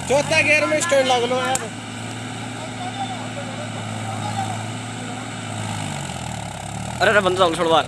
चौथा गियर में स्टैंड लग लो यार। अरे बंदा छोड़वा